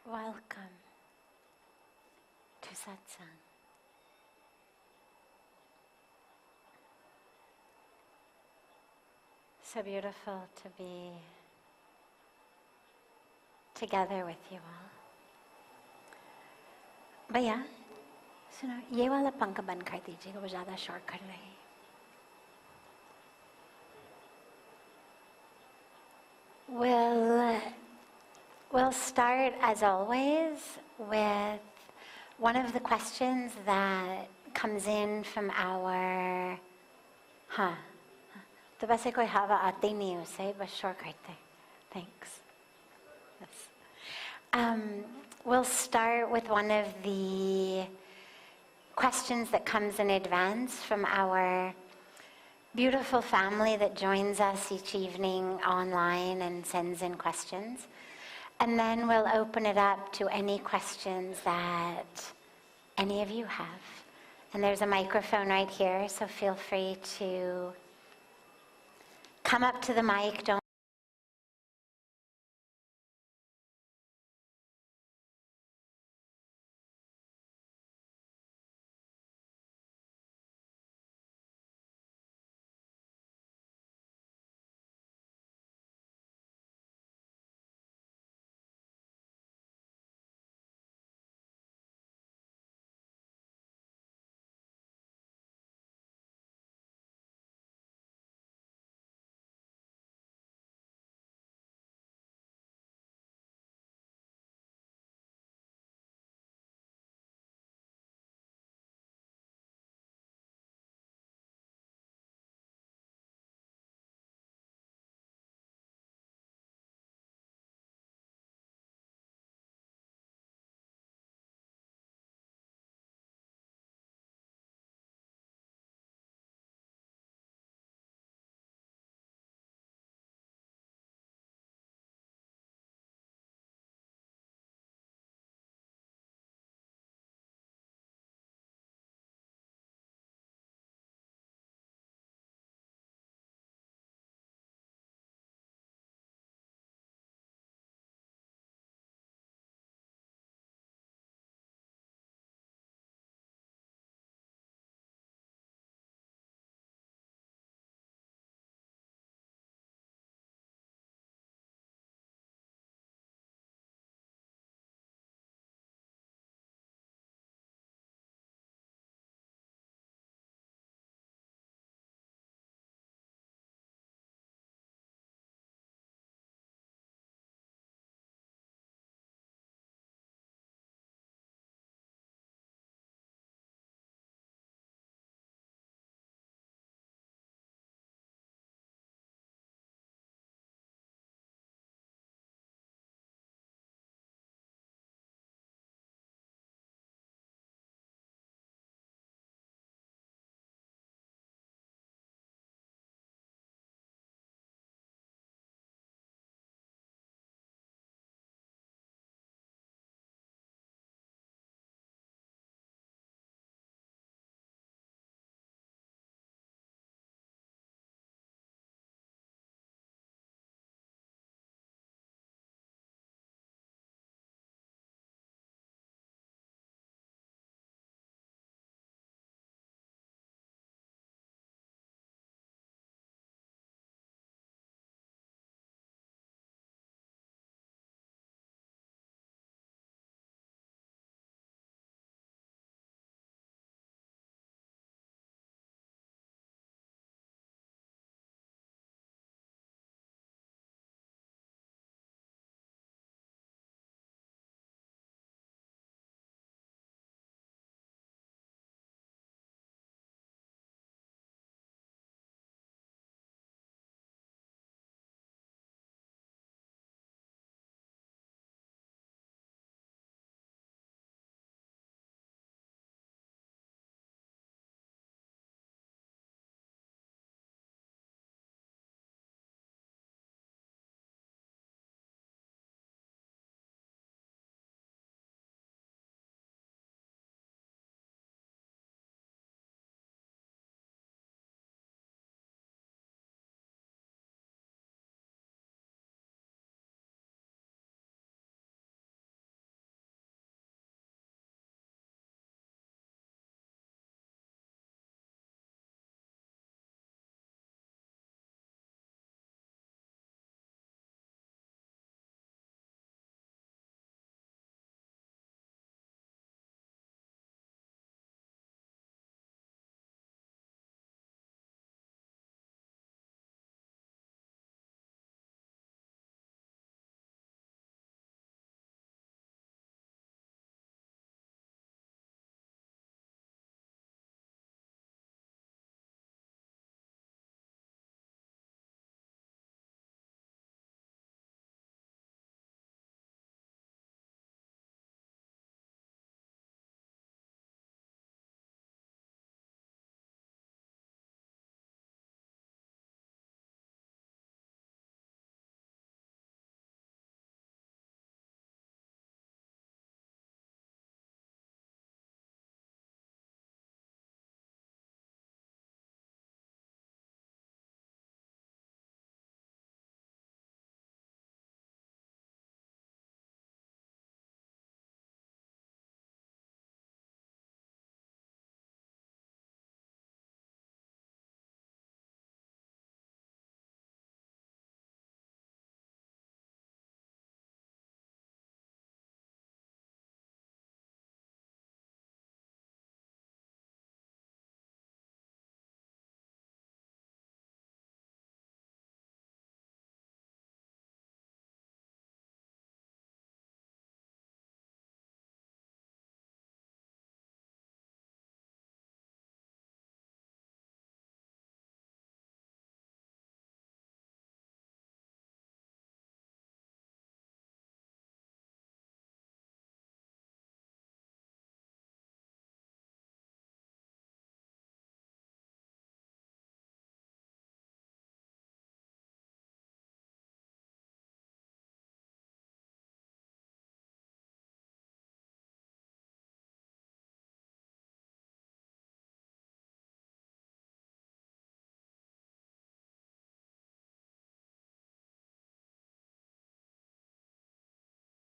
Welcome to Satsang. So beautiful to be together with you all. भैया सुनो, ये वाला पंखा बंद कर दीजिएगा, वो ज़्यादा शॉर्ट कर रहे हैं. We'll start, as always, with one of the questions that comes in from our... तो वैसे कोई हवा आती नहीं उसे, बस शॉर्ट करते. Thanks. Yes. We'll start with one of the questions that comes in advance from our beautiful family that joins us each evening online and sends in questions. And then we'll open it up to any questions that any of you have. And there's a microphone right here, so feel free to come up to the mic. Don't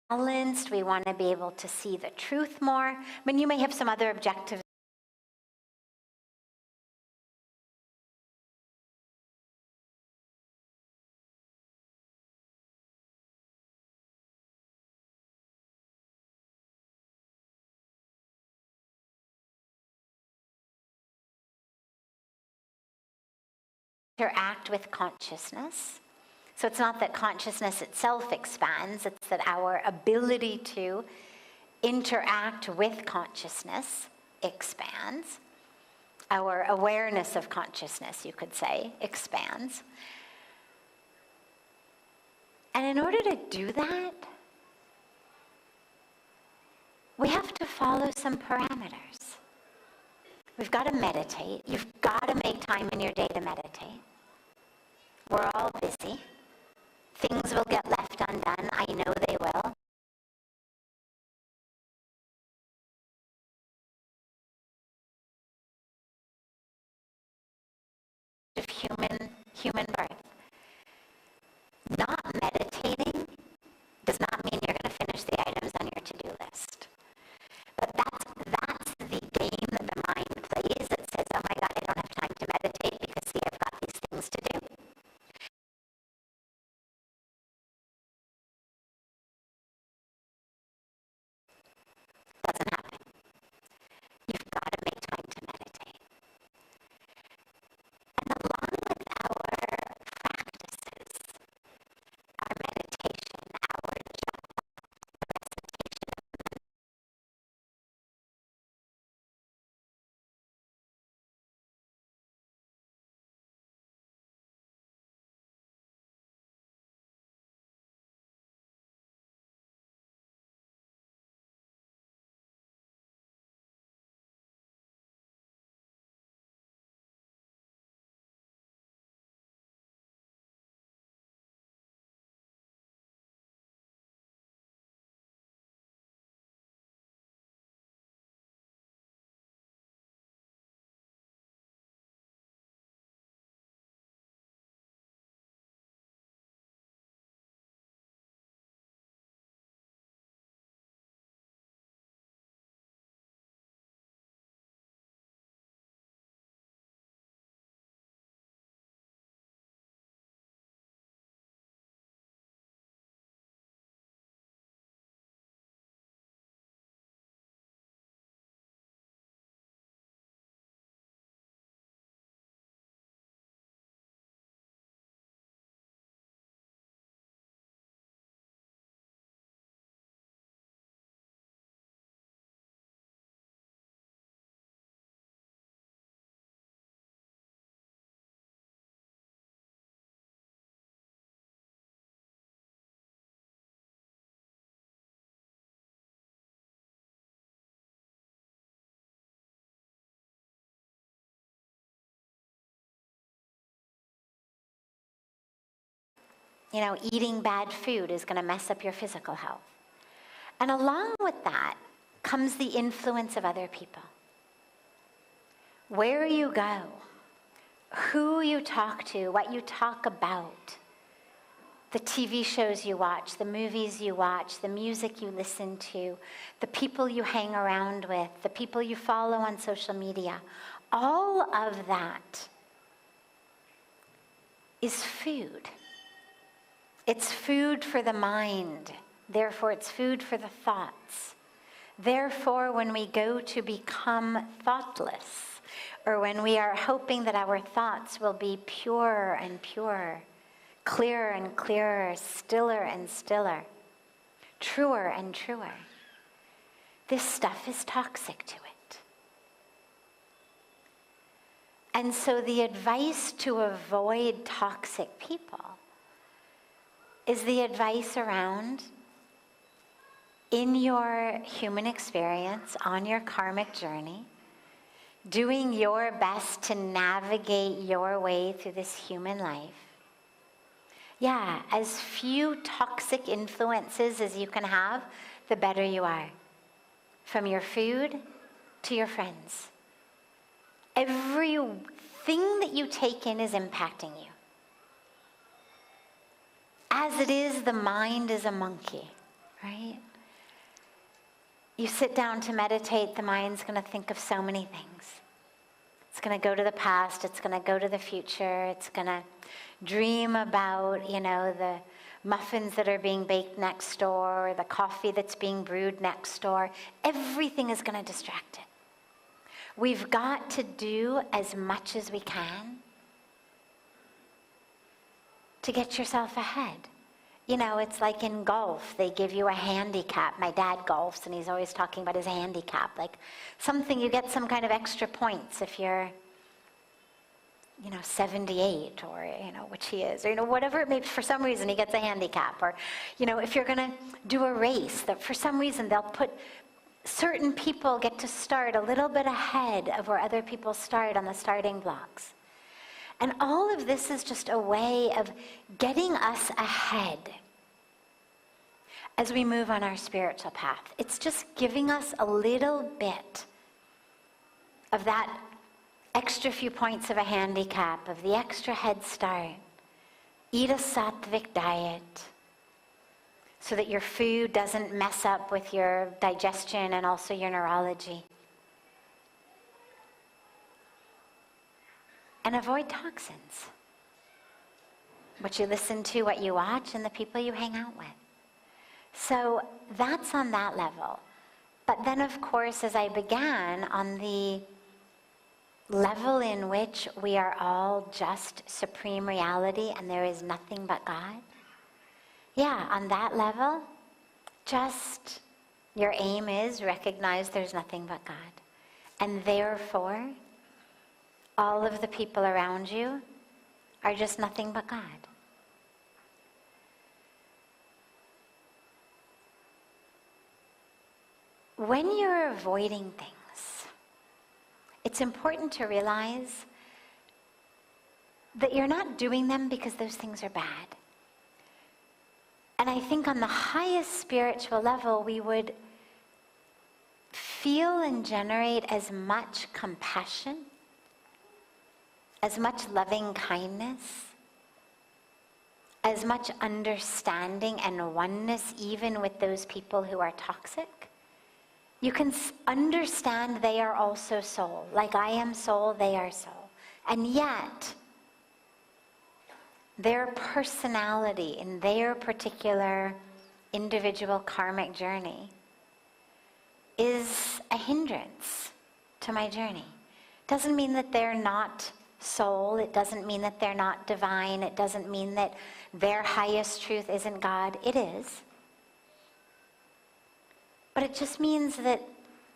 balanced. We want to be able to see the truth more. I mean, you may have some other objectives. Interact with consciousness. So it's not that consciousness itself expands, it's that our ability to interact with consciousness expands. Our awareness of consciousness, you could say, expands. And in order to do that, we have to follow some parameters. We've got to meditate. You've got to make time in your day to meditate. We're all busy. Things will get left undone. I know they will. Of human birth. Not meditating does not mean you're going to finish the items on your to-do list. But that's the game that the mind plays that says, oh my God, I don't have time to meditate because see, I've got these things to do. Doesn't happen. You've got to make time to meditate. And along with our practices, our meditation, our japa, the recitation of the eating bad food is going to mess up your physical health. And along with that comes the influence of other people. Where you go, who you talk to, what you talk about, the TV shows you watch, the movies you watch, the music you listen to, the people you hang around with, the people you follow on social media, all of that is food. It's food for the mind. Therefore, it's food for the thoughts. Therefore, when we go to become thoughtless, or when we are hoping that our thoughts will be purer and purer, clearer and clearer, stiller and stiller, truer and truer, this stuff is toxic to it. And so the advice to avoid toxic people is the advice around, in your human experience, on your karmic journey, doing your best to navigate your way through this human life. Yeah, as few toxic influences as you can have, the better you are. From your food to your friends. Everything that you take in is impacting you. As it is, the mind is a monkey, right? you sit down to meditate, the mind's going to think of so many things. It's going to go to the past, it's going to go to the future, it's going to dream about, the muffins that are being baked next door, or the coffee that's being brewed next door. Everything is going to distract it. We've got to do as much as we can to get yourself ahead. It's like in golf, they give you a handicap. My dad golfs, and he's always talking about his handicap. Like something, you get some kind of extra points if you're, 78, or, which he is, or, whatever it may be. For some reason, he gets a handicap. Or, if you're going to do a race, that for some reason, they'll put, certain people get to start a little bit ahead of where other people start on the starting blocks. And all of this is just a way of getting us ahead as we move on our spiritual path. It's just giving us a little bit of that extra few points of a handicap, of the extra head start. Eat a sattvic diet so that your food doesn't mess up with your digestion and also your neurology. And avoid toxins. What you listen to, what you watch, and the people you hang out with. So that's on that level. But then, of course, as I began, on the level in which we are all just supreme reality and there is nothing but God, yeah, on that level, just your aim is recognize there's nothing but God. And therefore, all of the people around you are just nothing but God. When you're avoiding things, it's important to realize that you're not doing them because those things are bad. And I think on the highest spiritual level, we would feel and generate as much compassion, as much loving kindness, as much understanding and oneness even with those people who are toxic. You can understand they are also soul. Like I am soul, they are soul. And yet, their personality in their particular individual karmic journey is a hindrance to my journey. Doesn't mean that they're not soul. It doesn't mean that they're not divine. It doesn't mean that their highest truth isn't God. It is. But it just means that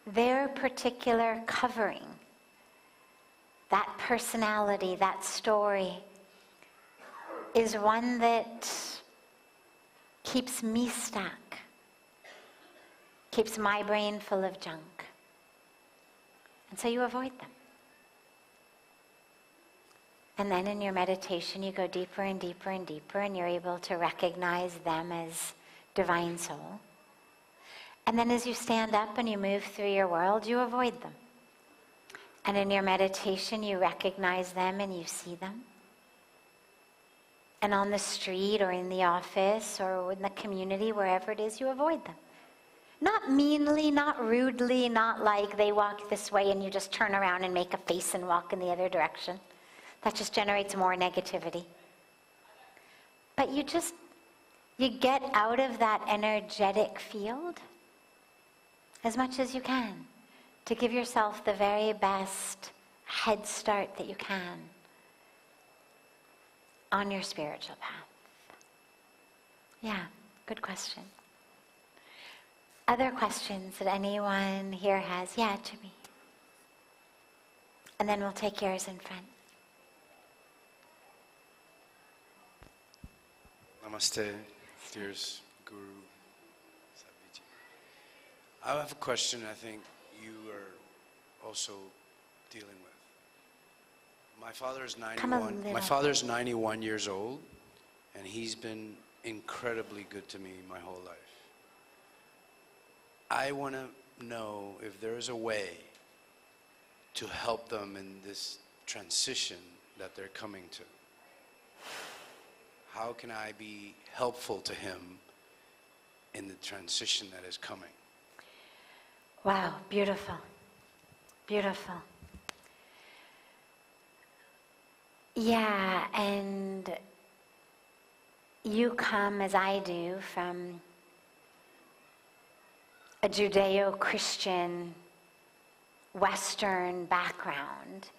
their particular covering, that personality, that story, is one that keeps me stuck, keeps my brain full of junk. And so you avoid them. And then in your meditation, you go deeper and deeper and deeper, and you're able to recognize them as divine soul. And then as you stand up and you move through your world, you avoid them. And in your meditation, you recognize them and you see them. And on the street or in the office or in the community, wherever it is, you avoid them. Not meanly, not rudely, not like they walk this way and you just turn around and make a face and walk in the other direction. That just generates more negativity. But you get out of that energetic field as much as you can to give yourself the very best head start that you can on your spiritual path. Yeah, good question. Other questions that anyone here has? Yeah, Jimmy. And then we'll take yours in front. Namaste, dearest Guru Sadhviji. I have a question I think you are also dealing with. My father's 91 years old, and he's been incredibly good to me my whole life. I want to know if there is a way to help them in this transition that they're coming to. How can I be helpful to him in the transition that is coming? Wow, beautiful. Beautiful. Yeah, and you come, as I do, from a Judeo-Christian Western background,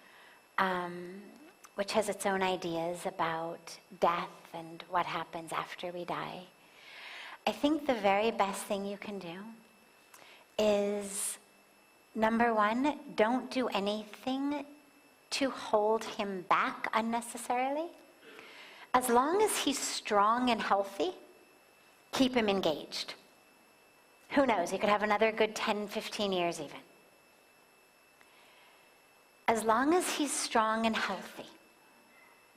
which has its own ideas about death and what happens after we die. I think the very best thing you can do is, number one, don't do anything to hold him back unnecessarily. As long as he's strong and healthy, keep him engaged. Who knows, he could have another good 10, 15 years even. As long as he's strong and healthy,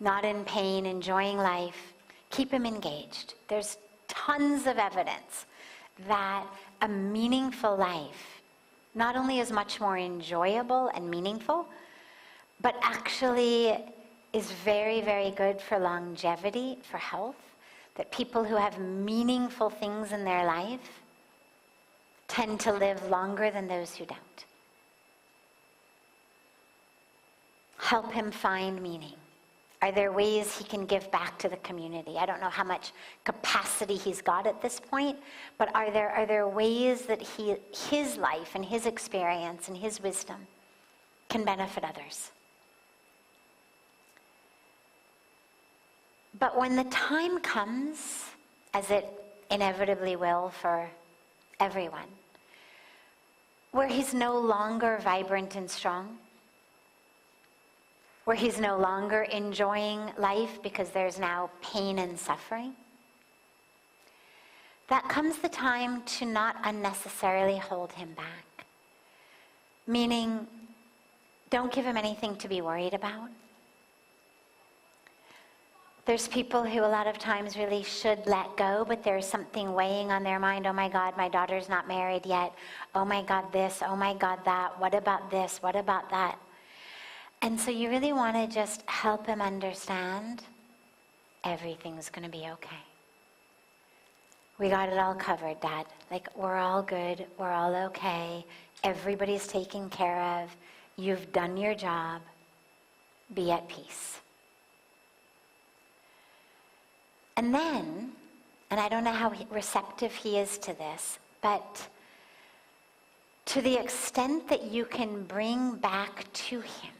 not in pain, enjoying life, keep him engaged. There's tons of evidence that a meaningful life not only is much more enjoyable and meaningful, but actually is very, very good for longevity, for health, that people who have meaningful things in their life tend to live longer than those who don't. Help him find meaning. Are there ways he can give back to the community? I don't know how much capacity he's got at this point, but are there ways that his life and his experience and his wisdom can benefit others? But when the time comes, as it inevitably will for everyone, where he's no longer vibrant and strong, where he's no longer enjoying life because there's now pain and suffering, that comes the time to not unnecessarily hold him back. Meaning, don't give him anything to be worried about. There's people who a lot of times really should let go, but there's something weighing on their mind. Oh my God, my daughter's not married yet. Oh my God, this. Oh my God, that. What about this? What about that? And so you really want to just help him understand everything's going to be okay. We got it all covered, Dad. Like, we're all good. We're all okay. Everybody's taken care of. You've done your job. Be at peace. And then, and I don't know how receptive he is to this, but to the extent that you can bring back to him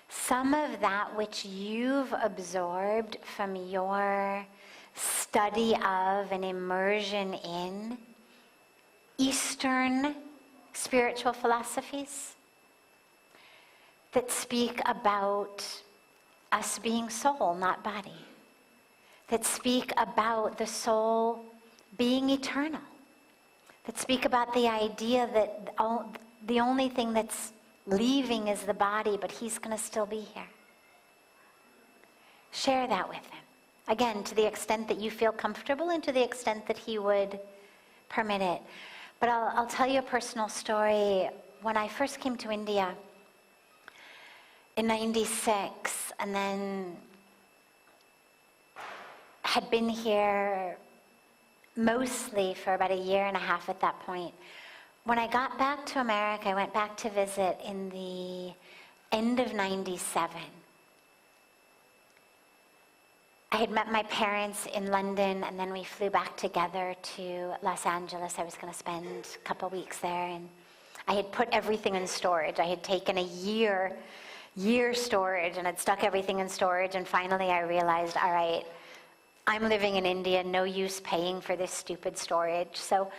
some of that which you've absorbed from your study of and immersion in Eastern spiritual philosophies that speak about us being soul, not body, that speak about the soul being eternal, that speak about the idea that the only thing that's leaving is the body, but he's going to still be here. Share that with him. Again, to the extent that you feel comfortable and to the extent that he would permit it. But I'll tell you a personal story. When I first came to India in '96, and then had been here mostly for about 1.5 years at that point. When I got back to America, I went back to visit in the end of '97. I had met my parents in London, and then we flew back together to Los Angeles. I was going to spend a couple weeks there, and I had put everything in storage. I had taken a year storage, and had stuck everything in storage, and finally I realized, all right, I'm living in India, no use paying for this stupid storage. So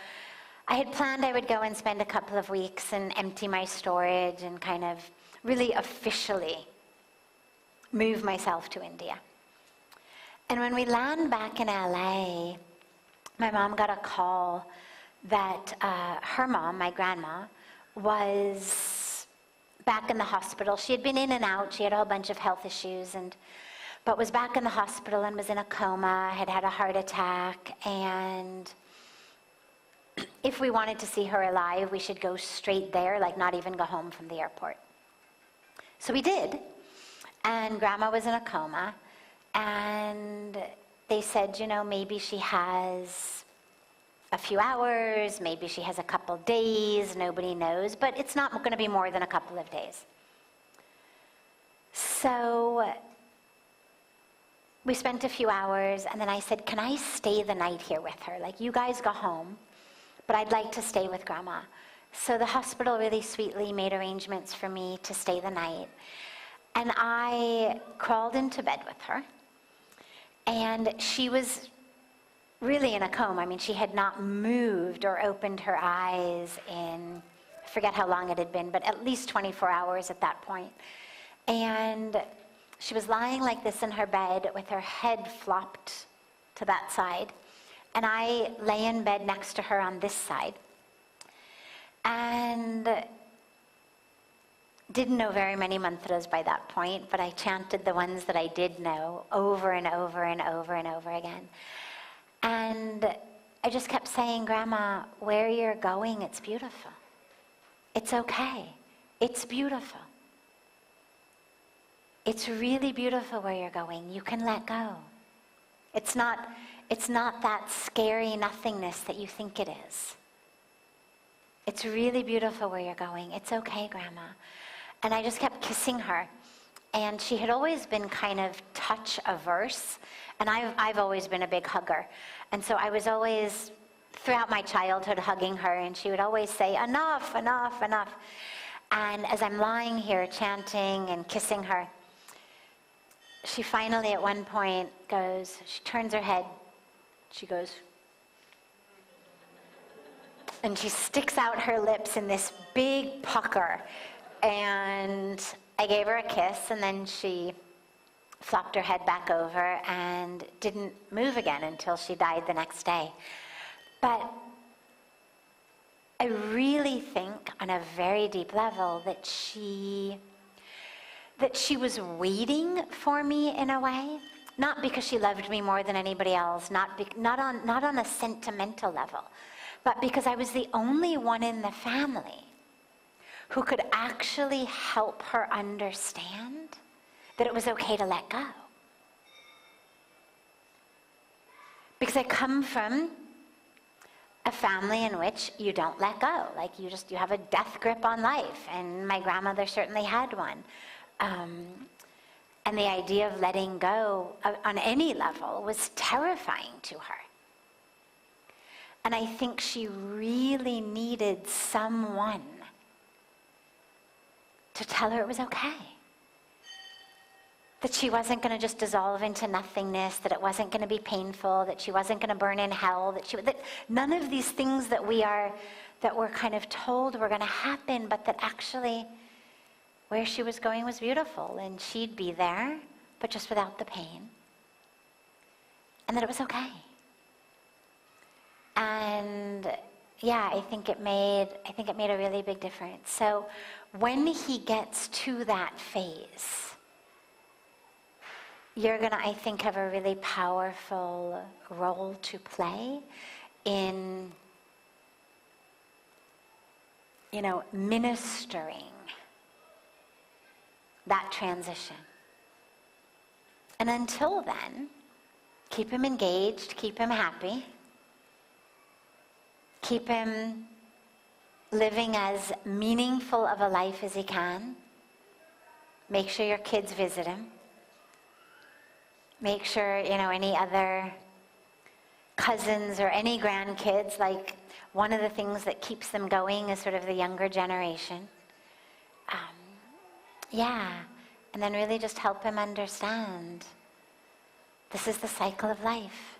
I had planned I would go and spend a couple of weeks and empty my storage and kind of really officially move myself to India. And when we land back in LA, my mom got a call that her mom, my grandma, was back in the hospital. She had been in and out. She had a whole bunch of health issues, but was back in the hospital and was in a coma, had had a heart attack, and if we wanted to see her alive, we should go straight there, like not even go home from the airport. So we did, and Grandma was in a coma, and they said, maybe she has a few hours, maybe she has a couple days, nobody knows, but it's not going to be more than a couple of days. So we spent a few hours, and then I said, can I stay the night here with her? Like, you guys go home, but I'd like to stay with Grandma. So the hospital really sweetly made arrangements for me to stay the night. And I crawled into bed with her, and she was really in a coma. I mean, she had not moved or opened her eyes in, I forget how long it had been, but at least 24 hours at that point. And she was lying like this in her bed with her head flopped to that side. And I lay in bed next to her on this side. And didn't know very many mantras by that point, but I chanted the ones that I did know over and over and over and over again. And I just kept saying, Grandma, where you're going, it's beautiful. It's okay. It's beautiful. It's really beautiful where you're going. You can let go. It's not that scary nothingness that you think it is. It's really beautiful where you're going. It's okay, Grandma. And I just kept kissing her. And she had always been kind of touch averse. And I've always been a big hugger. And so I was always, throughout my childhood, hugging her. And she would always say, enough, enough, enough. And as I'm lying here chanting and kissing her, she finally at one point goes, she turns her head, she goes, and she sticks out her lips in this big pucker. And I gave her a kiss, and then she flopped her head back over and didn't move again until she died the next day. But I really think on a very deep level that she was waiting for me in a way, not because she loved me more than anybody else, not on a sentimental level, but because I was the only one in the family who could actually help her understand that it was okay to let go. Because I come from a family in which you don't let go. Like you have a death grip on life, and my grandmother certainly had one. And the idea of letting go on any level was terrifying to her. And I think she really needed someone to tell her it was okay. That she wasn't going to just dissolve into nothingness, that it wasn't going to be painful, that she wasn't going to burn in hell, that none of these things that we're kind of told were going to happen, but that actually where she was going was beautiful, and she'd be there, but just without the pain. And that it was okay. And yeah, I think it made a really big difference. So when he gets to that phase, you're going to, I think, have a really powerful role to play in, ministering that transition. And until then, keep him engaged, keep him happy, keep him living as meaningful of a life as he can. Make sure your kids visit him. Make sure, any other cousins or any grandkids, like one of the things that keeps them going is sort of the younger generation. And then really just help him understand this is the cycle of life.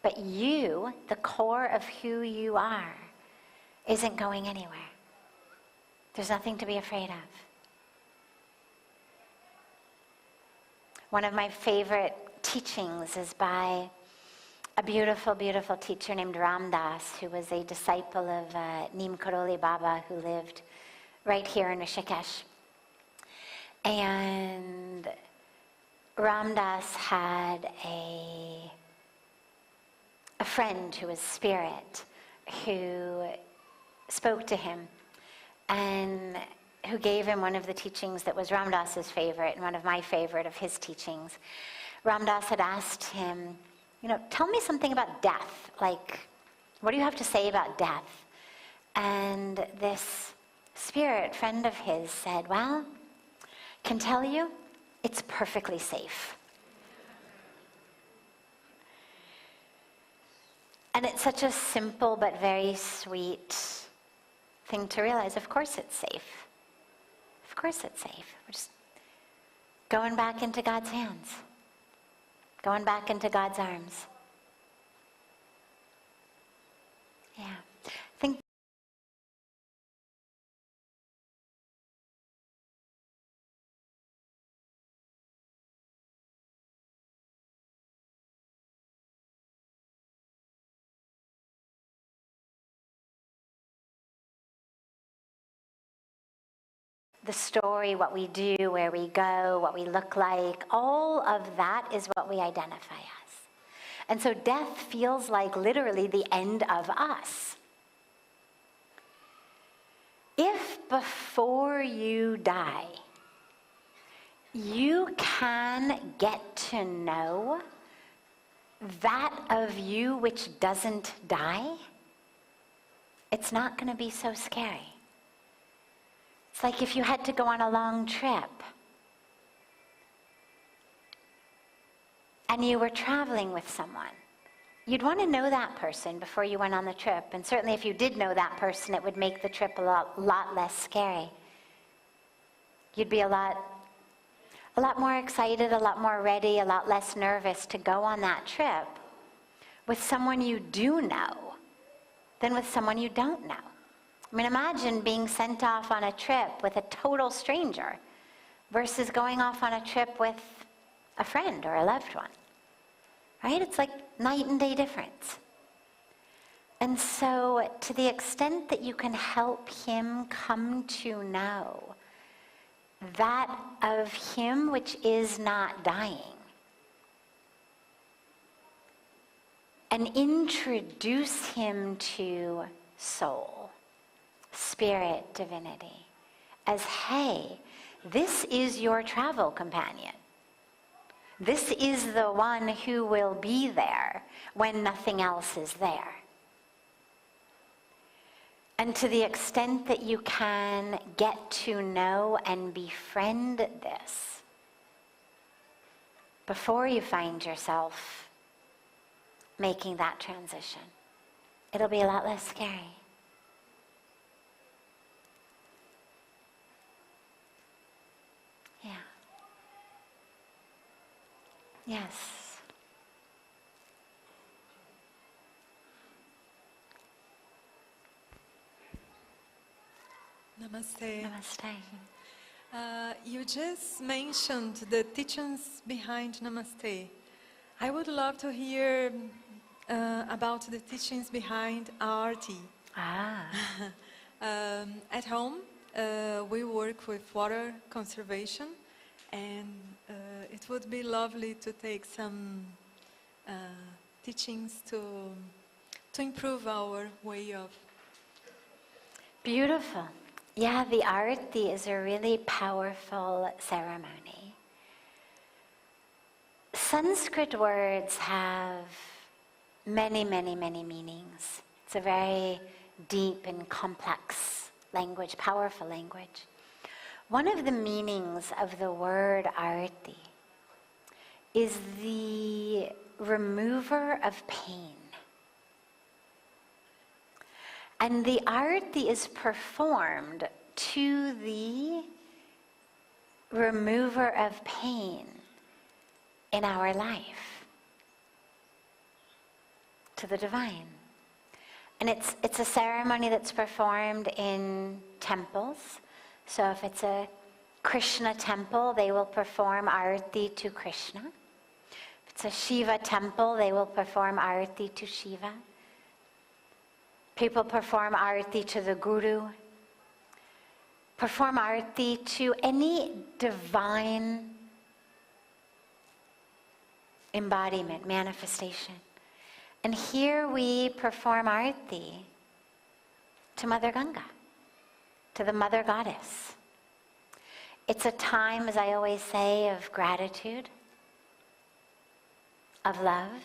But you, the core of who you are, isn't going anywhere. There's nothing to be afraid of. One of my favorite teachings is by a beautiful, beautiful teacher named Ram Dass, who was a disciple of Neem Karoli Baba, who lived right here in Rishikesh. And Ram Dass had a friend who was spirit, who spoke to him and who gave him one of the teachings that was Ram Dass's favorite and one of my favorite of his teachings. Ram Dass had asked him, tell me something about death. Like, What do you have to say about death? And this spirit friend of his said, well, can tell you, it's perfectly safe. And it's such a simple but very sweet thing to realize. Of course it's safe. Of course it's safe. We're just going back into God's hands. Going back into God's arms. Yeah. I think the story, what we do, where we go, what we look like, all of that is what we identify as. And so death feels like literally the end of us. If before you die, you can get to know that of you which doesn't die, it's not going to be so scary. It's like if you had to go on a long trip and you were traveling with someone. You'd want to know that person before you went on the trip. And certainly if you did know that person, it would make the trip a lot less scary. You'd be a lot more excited, a lot more ready, a lot less nervous to go on that trip with someone you do know than with someone you don't know. I mean, imagine being sent off on a trip with a total stranger versus going off on a trip with a friend or a loved one. Right? It's like night and day difference. And so, to the extent that you can help him come to know that of him which is not dying, and introduce him to soul, spirit, divinity, as, hey, this is your travel companion. This is the one who will be there when nothing else is there. And to the extent that you can get to know and befriend this, before you find yourself making that transition, it'll be a lot less scary. Yeah. Yes. Namaste. Namaste. You just mentioned the teachings behind Namaste. I would love to hear about the teachings behind Arti. At home, we work with water conservation, and it would be lovely to take some teachings to improve our way of. Beautiful. Yeah, the Arti is a really powerful ceremony. Sanskrit words have many, many, many meanings. It's a very deep and complex language, powerful language. One of the meanings of the word Arti is the remover of pain. And the Arti is performed to the remover of pain in our life, to the divine. And it's a ceremony that's performed in temples. So if it's a Krishna temple, they will perform Arti to Krishna. If it's a Shiva temple, they will perform Arti to Shiva. People perform Arti to the Guru. Perform Arti to any divine embodiment, manifestation. And here we perform Arti to Mother Ganga, to the Mother Goddess. It's a time, as I always say, of gratitude, of love.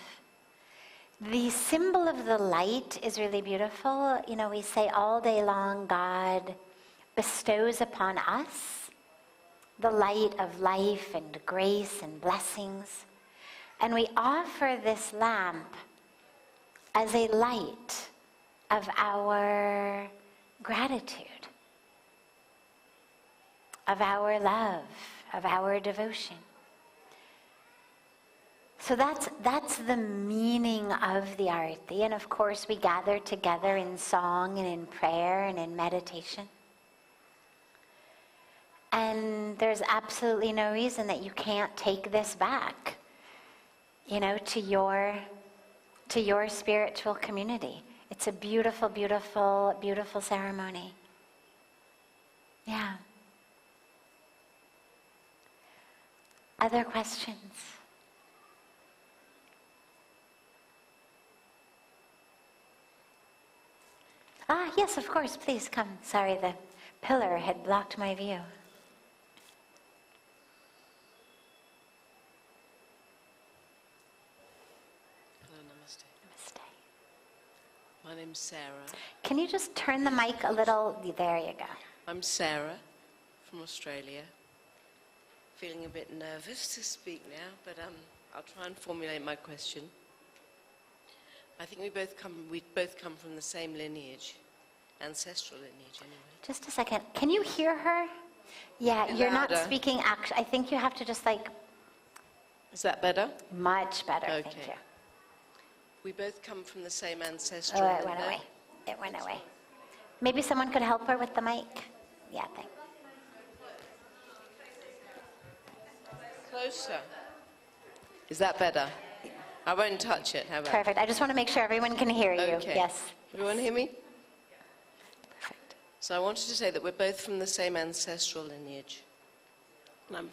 The symbol of the light is really beautiful. You know, we say all day long, God bestows upon us the light of life and grace and blessings. And we offer this lamp as a light of our gratitude, of our love, of our devotion. So that's the meaning of the Arti. And of course we gather together in song and in prayer and in meditation. And there's absolutely no reason that you can't take this back, you know, to your spiritual community. It's a beautiful, beautiful, beautiful ceremony. Yeah. Other questions? Ah, yes, of course, please come. Sorry, the pillar had blocked my view. Hello, namaste. Namaste. My name's Sarah. Can you just turn the mic a little? There you go. I'm Sarah from Australia. Feeling a bit nervous to speak now, but I'll try and formulate my question. I think we both come from the same lineage, ancestral lineage anyway. Just a second. Can you hear her? Yeah, Bit you're not louder. speaking. I think you have to just like Is that better? much better. Okay. Thank you. We both come from the same ancestral Oh, it went no? away. It went away. Maybe someone could help her with the mic. Yeah, thanks. Closer. Is that better? I won't touch it. How about? Perfect. I just want to make sure everyone can hear you. Okay. Yes. Everyone hear me? Perfect. So I wanted to say that we're both from the same ancestral lineage. And I'm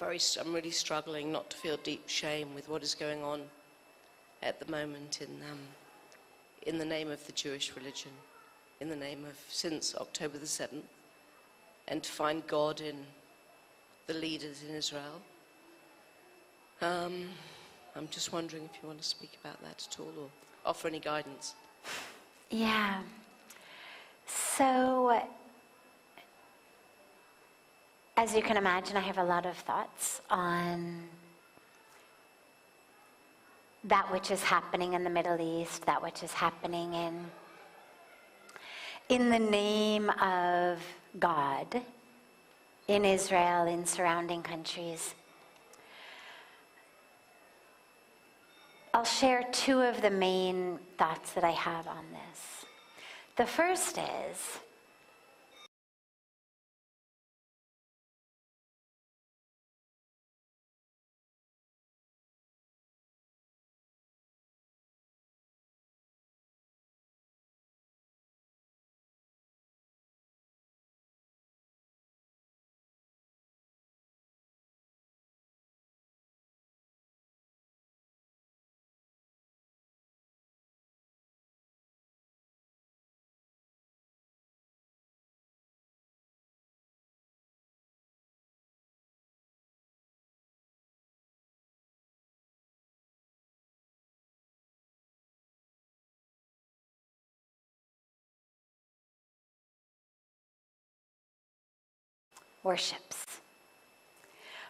really struggling not to feel deep shame with what is going on at the moment in the name of the Jewish religion, in the name of, since October the 7th, and to find God in the leaders in Israel. I'm just wondering if you want to speak about that at all or offer any guidance. Yeah. So, as you can imagine, I have a lot of thoughts on that which is happening in the Middle East, that which is happening in the name of God, in Israel, in surrounding countries. I'll share two of the main thoughts that I have on this. The first is, worships.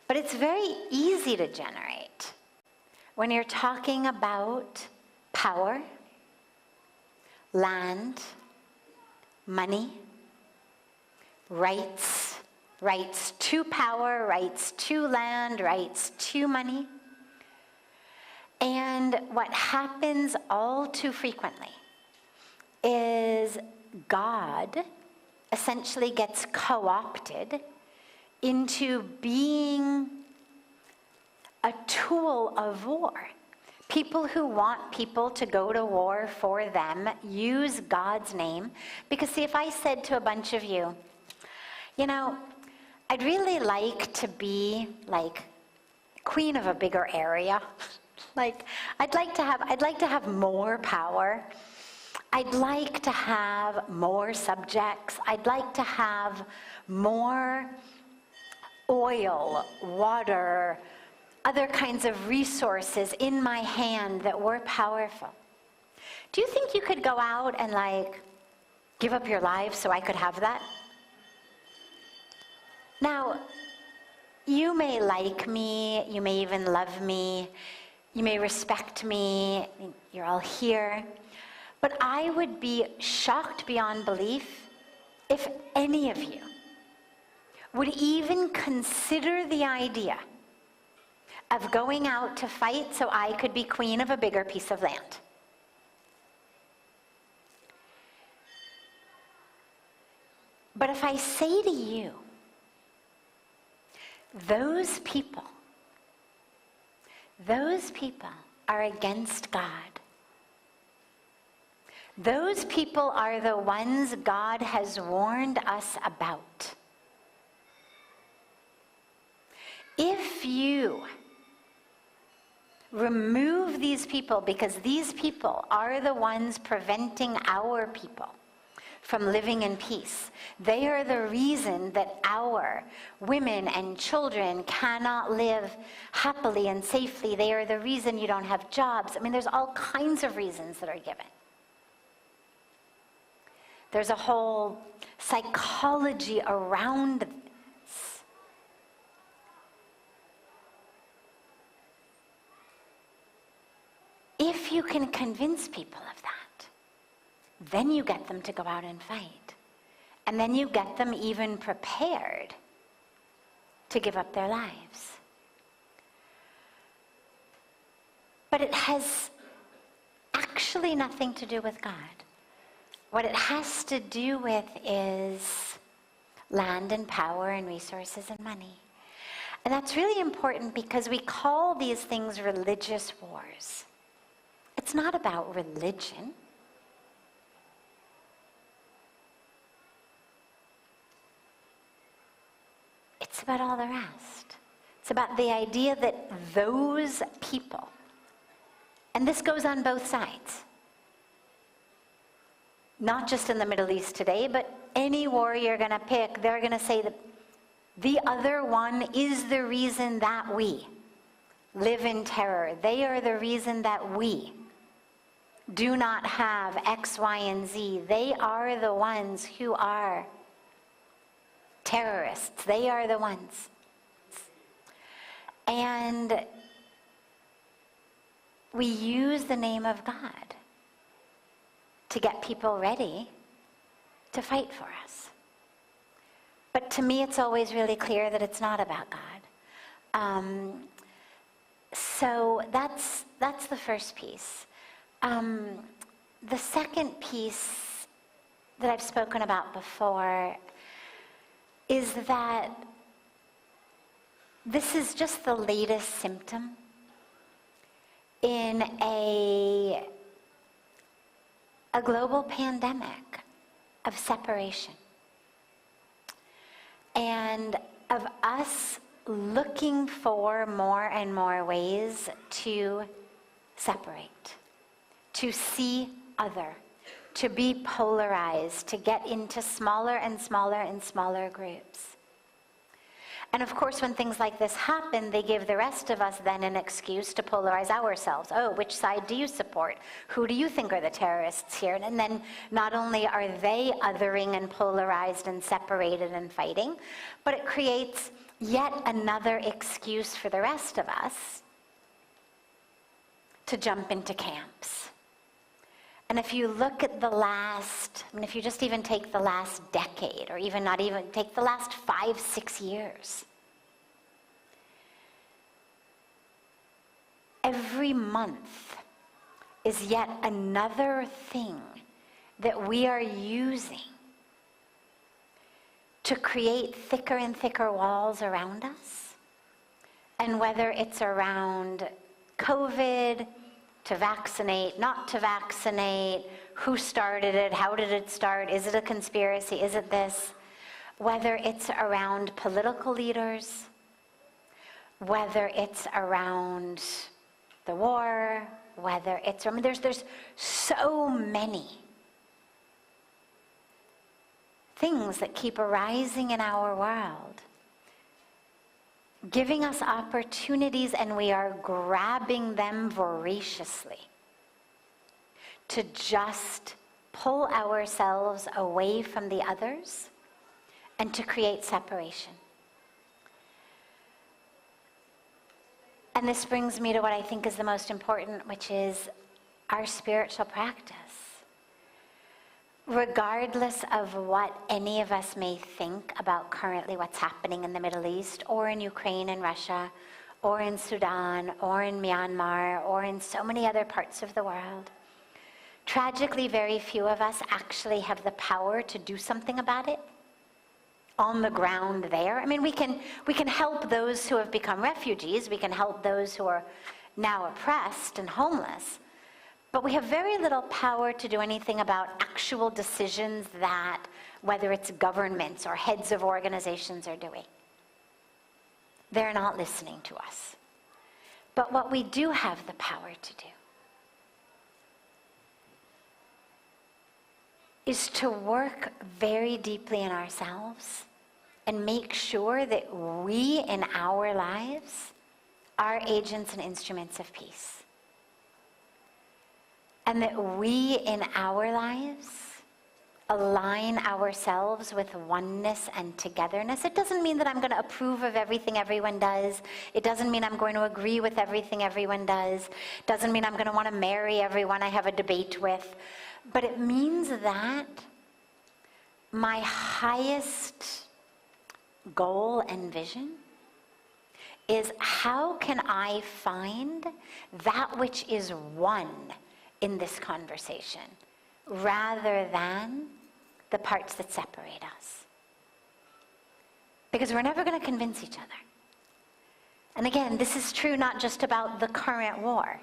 But it's very easy to generate when you're talking about power, land, money, rights, rights to power, rights to land, rights to money. And what happens all too frequently is God essentially gets co-opted into being a tool of war. People who want people to go to war for them use God's name. Because see, if I said to a bunch of you, you know, I'd really like to be like queen of a bigger area. Like, I'd like to have more power. I'd like to have more subjects. I'd like to have more oil, water, other kinds of resources in my hand that were powerful. Do you think you could go out and like give up your life so I could have that? Now, you may like me, you may even love me, you may respect me, you're all here, but I would be shocked beyond belief if any of you would even consider the idea of going out to fight so I could be queen of a bigger piece of land. But if I say to you, those people are against God. Those people are the ones God has warned us about. If you remove these people, because these people are the ones preventing our people from living in peace. They are the reason that our women and children cannot live happily and safely. They are the reason you don't have jobs. I mean, there's all kinds of reasons that are given. There's a whole psychology around this. If you can convince people of that, then you get them to go out and fight. And then you get them even prepared to give up their lives. But it has actually nothing to do with God. What it has to do with is land and power and resources and money. And that's really important because we call these things religious wars. It's not about religion. It's about all the rest. It's about the idea that those people, and this goes on both sides, not just in the Middle East today, but any war you're going to pick, they're going to say that the other one is the reason that we live in terror. They are the reason that we do not have X, Y, and Z. They are the ones who are terrorists. They are the ones. And we use the name of God to get people ready to fight for us. But to me, it's always really clear that it's not about God. So that's the first piece. The second piece that I've spoken about before is that this is just the latest symptom in a global pandemic of separation and of us looking for more and more ways to separate, to see other, to be polarized, to get into smaller and smaller and smaller groups. And of course, when things like this happen, they give the rest of us then an excuse to polarize ourselves. Oh, which side do you support? Who do you think are the terrorists here? And then not only are they othering and polarized and separated and fighting, but it creates yet another excuse for the rest of us to jump into camps. And if you look at the last, if you just even take the last decade, or even not even, take the last 5-6 years, every month is yet another thing that we are using to create thicker and thicker walls around us. And whether it's around COVID, to vaccinate, not to vaccinate, who started it, how did it start, is it a conspiracy, is it this? Whether it's around political leaders, whether it's around the war, whether it's, there's so many things that keep arising in our world, giving us opportunities, and we are grabbing them voraciously to just pull ourselves away from the others and to create separation. And this brings me to what I think is the most important, which is our spiritual practice. Regardless of what any of us may think about currently what's happening in the Middle East, or in Ukraine and Russia, or in Sudan, or in Myanmar, or in so many other parts of the world, tragically, very few of us actually have the power to do something about it on the ground there. I mean, we can help those who have become refugees. We can help those who are now oppressed and homeless. But we have very little power to do anything about actual decisions that, whether it's governments or heads of organizations, are doing. They're not listening to us. But what we do have the power to do is to work very deeply in ourselves and make sure that we in our lives are agents and instruments of peace. And that we in our lives align ourselves with oneness and togetherness. It doesn't mean that I'm going to approve of everything everyone does. It doesn't mean I'm going to agree with everything everyone does. It doesn't mean I'm going to want to marry everyone I have a debate with. But it means that my highest goal and vision is, how can I find that which is one in this conversation, rather than the parts that separate us? Because we're never going to convince each other. And again, this is true not just about the current war.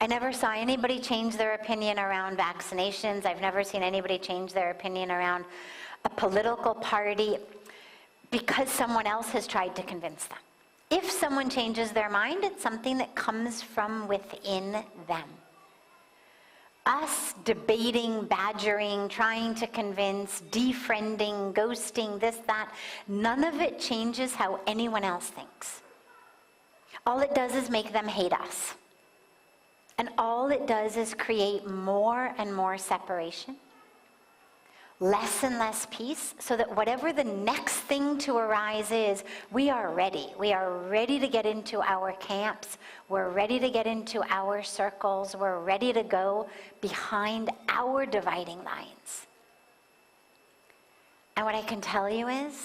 I never saw anybody change their opinion around vaccinations. I've never seen anybody change their opinion around a political party because someone else has tried to convince them. If someone changes their mind, it's something that comes from within them. Us debating, badgering, trying to convince, defriending, ghosting, this, that, none of it changes how anyone else thinks. All it does is make them hate us. And all it does is create more and more separation, less and less peace, so that whatever the next thing to arise is, we are ready. We are ready to get into our camps. We're ready to get into our circles. We're ready to go behind our dividing lines. And what I can tell you is,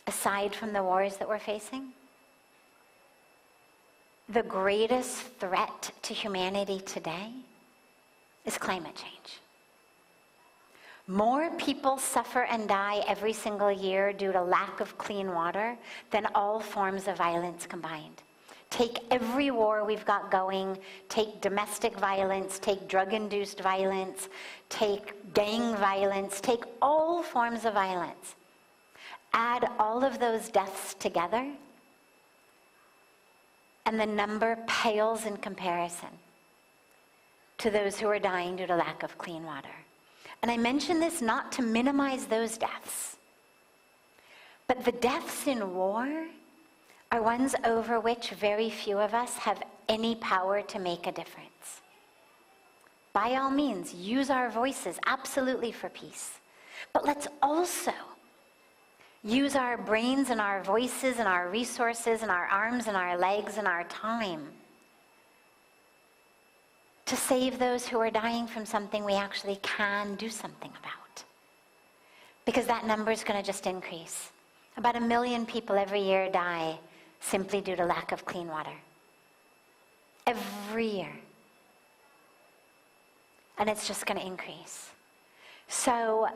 aside from the wars that we're facing, the greatest threat to humanity today is climate change. More people suffer and die every single year due to lack of clean water than all forms of violence combined. Take every war we've got going, take domestic violence, take drug-induced violence, take gang violence, take all forms of violence. Add all of those deaths together, and the number pales in comparison to those who are dying due to lack of clean water. And I mention this not to minimize those deaths, but the deaths in war are ones over which very few of us have any power to make a difference. By all means, use our voices absolutely for peace. But let's also use our brains and our voices and our resources and our arms and our legs and our time to save those who are dying from something we actually can do something about. Because that number is going to just increase. About 1 million people every year die simply due to lack of clean water. Every year. And it's just going to increase. So,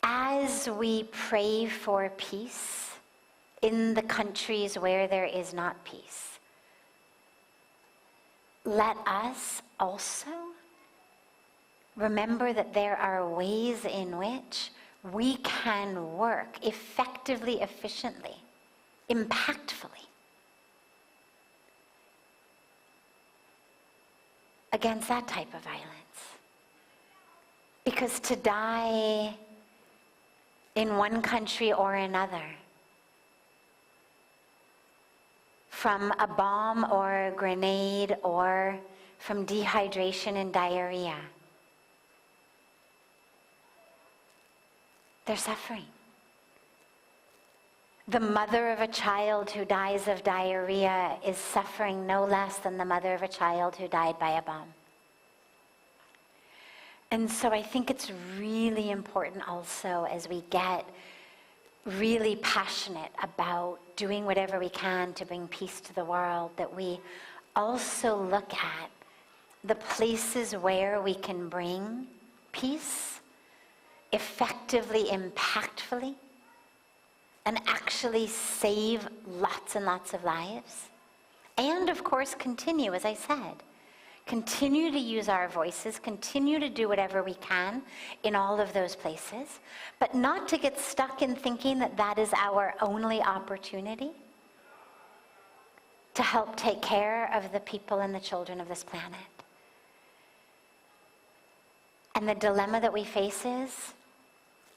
as we pray for peace in the countries where there is not peace, let us also remember that there are ways in which we can work effectively, efficiently, impactfully against that type of violence. Because to die in one country or another from a bomb or a grenade or from dehydration and diarrhea. They're suffering. The mother of a child who dies of diarrhea is suffering no less than the mother of a child who died by a bomb. And so I think it's really important also, as we get really passionate about doing whatever we can to bring peace to the world, that we also look at the places where we can bring peace effectively, impactfully, and actually save lots and lots of lives. And of course, continue, as I said, continue to use our voices, continue to do whatever we can in all of those places, but not to get stuck in thinking that that is our only opportunity to help take care of the people and the children of this planet. And the dilemma that we face is,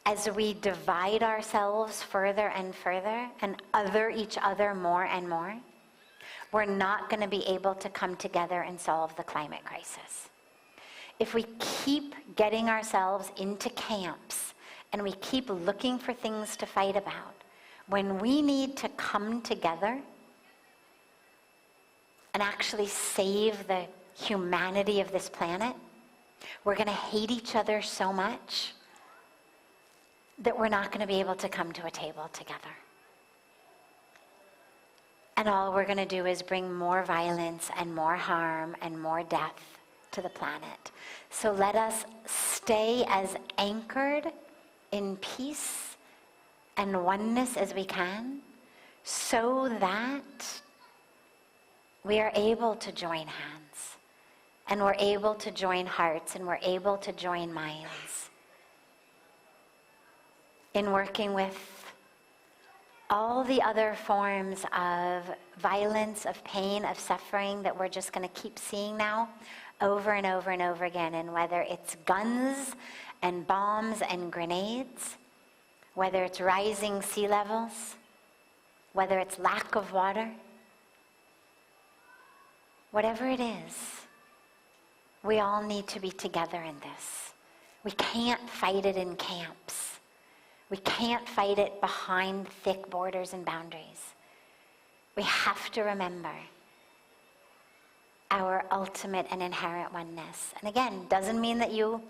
as we divide ourselves further and further and other each other more and more, we're not going to be able to come together and solve the climate crisis. If we keep getting ourselves into camps and we keep looking for things to fight about, when we need to come together and actually save the humanity of this planet, we're going to hate each other so much that we're not going to be able to come to a table together. And all we're going to do is bring more violence and more harm and more death to the planet. So let us stay as anchored in peace and oneness as we can, so that we are able to join hands, and we're able to join hearts, and we're able to join minds in working with all the other forms of violence, of pain, of suffering that we're just going to keep seeing now over and over and over again. And whether it's guns and bombs and grenades, whether it's rising sea levels, whether it's lack of water, whatever it is, we all need to be together in this. We can't fight it in camps. We can't fight it behind thick borders and boundaries. We have to remember our ultimate and inherent oneness. And again, doesn't mean that you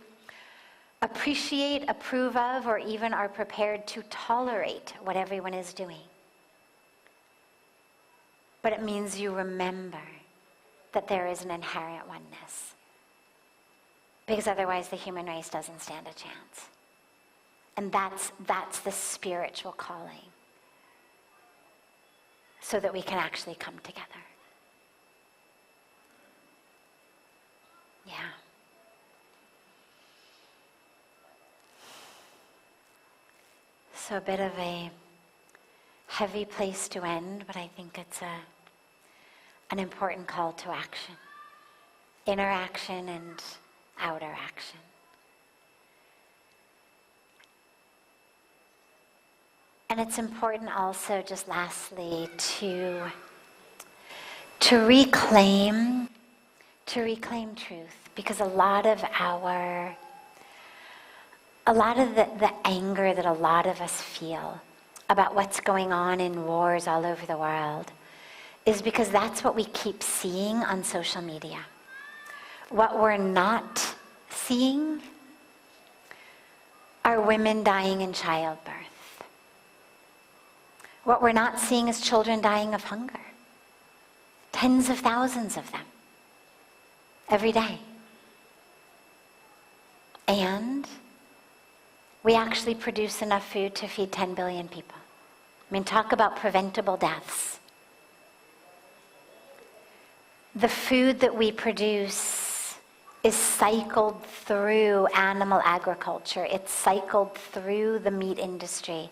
appreciate, approve of, or even are prepared to tolerate what everyone is doing. But it means you remember that there is an inherent oneness. Because otherwise the human race doesn't stand a chance. And that's the spiritual calling, so that we can actually come together. Yeah. So a bit of a heavy place to end, but I think it's an important call to action. Inner action and outer action. And it's important also, just lastly, to reclaim truth, because a lot of the anger that a lot of us feel about what's going on in wars all over the world is because that's what we keep seeing on social media. What we're not seeing are women dying in childbirth. What we're not seeing is children dying of hunger. Tens of thousands of them every day. And we actually produce enough food to feed 10 billion people. I mean, talk about preventable deaths. The food that we produce is cycled through animal agriculture. It's cycled through the meat industry,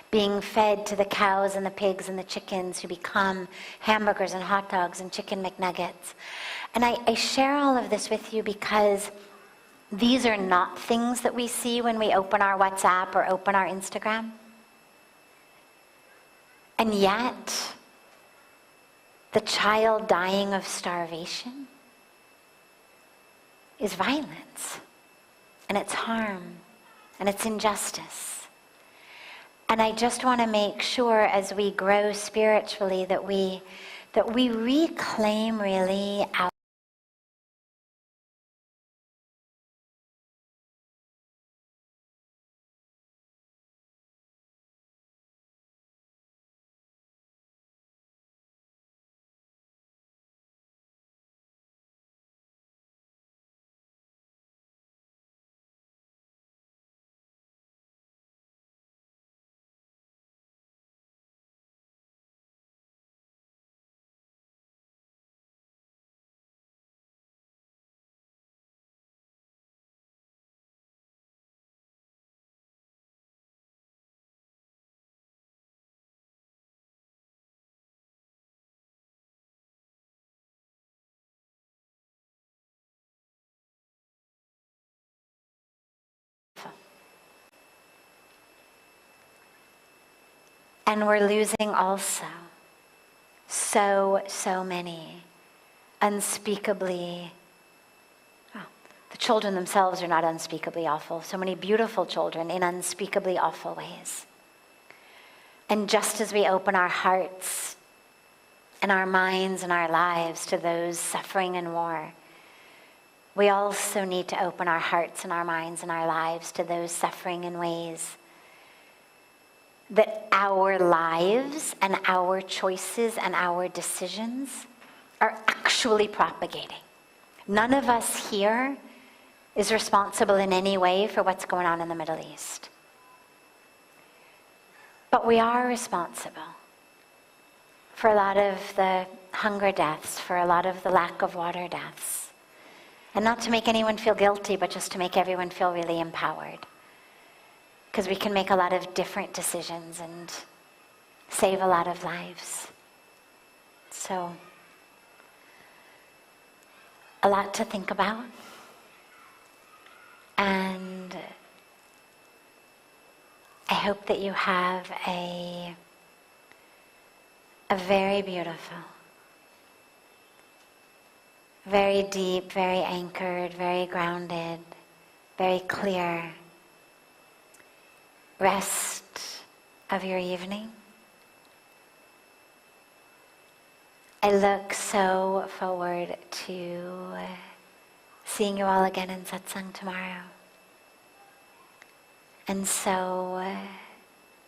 being fed to the cows and the pigs and the chickens who become hamburgers and hot dogs and chicken McNuggets. And I share all of this with you because these are not things that we see when we open our WhatsApp or open our Instagram. And yet, the child dying of starvation is violence, and it's harm, and it's injustice. And I just want to make sure as we grow spiritually that we reclaim really our and we're losing also so many unspeakably, well, the children themselves are not unspeakably awful, so many beautiful children in unspeakably awful ways. And just as we open our hearts and our minds and our lives to those suffering in war, we also need to open our hearts and our minds and our lives to those suffering in ways that our lives and our choices and our decisions are actually propagating. None of us here is responsible in any way for what's going on in the Middle East. But we are responsible for a lot of the hunger deaths, for a lot of the lack of water deaths. And not to make anyone feel guilty, but just to make everyone feel really empowered. Because we can make a lot of different decisions and save a lot of lives. So, a lot to think about. And I hope that you have a very beautiful, very deep, very anchored, very grounded, very clear rest of your evening. I look so forward to seeing you all again in Satsang tomorrow. And so